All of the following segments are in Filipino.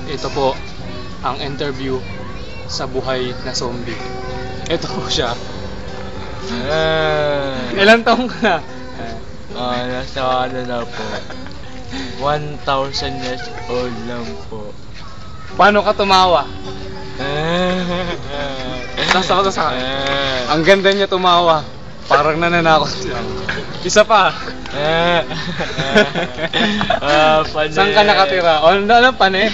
Ito po ang interview sa buhay na zombie. Ito po siya. Ilang taong ka na? Nasa ano na po. 1,000 years old lang po. Paano ka tumawa? Nasa sa ang ganda niya tumawa. Parang nananakot lang. Isa pa. Saan ka nakatira? O, ano, panay?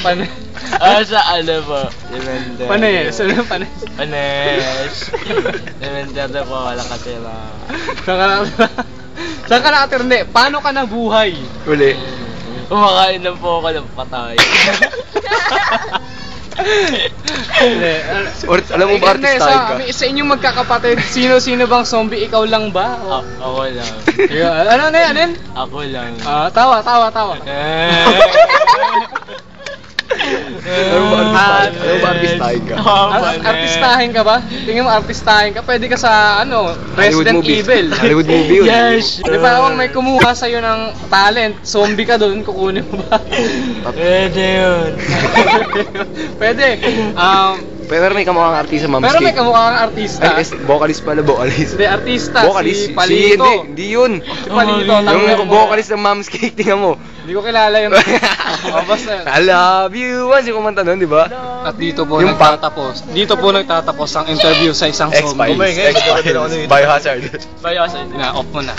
Sa ano po? Demender. Panay? Saan yung panay? Panes. Demender na po, wala katira. Saan ka nakatira? Saan ka nakatira? Hindi, paano ka nabuhay? Uli. Kumakain lang po ako ng patay. Hindi. Or, alam mo ba artista ka? Sa inyong magkakapatid, sino bang zombie? Ikaw lang ba? Ako lang. Ano na yan? Ako lang. Tawa. Alam mo ba artistahin ka? Artistahin ka ba? Tingin mo artistahin ka? Pwede ka sa Resident Evil. Hollywood movie yun. Yes! Di ba kung may kumuha sa'yo ng talent, zombie ka doon, kukunin mo ba? Pwede yun. Pwede. Pero may kamukhang artista, Ma'am Pero may Skate. kamukhang artista. Ay, vocalist pala, vocalist. Hindi, artista. Vocalist? Si Palito. Hindi yun. Si Palito. Yung vocalist ng Ma'am Skate, tingnan mo. Hindi ko kilala yun. Basta yun. I love you once yung kumanta nun, di ba? At dito po Yung Dito po nagtatapos ang interview sa isang zombie. X-Files. Biohazard. Na-off mo na.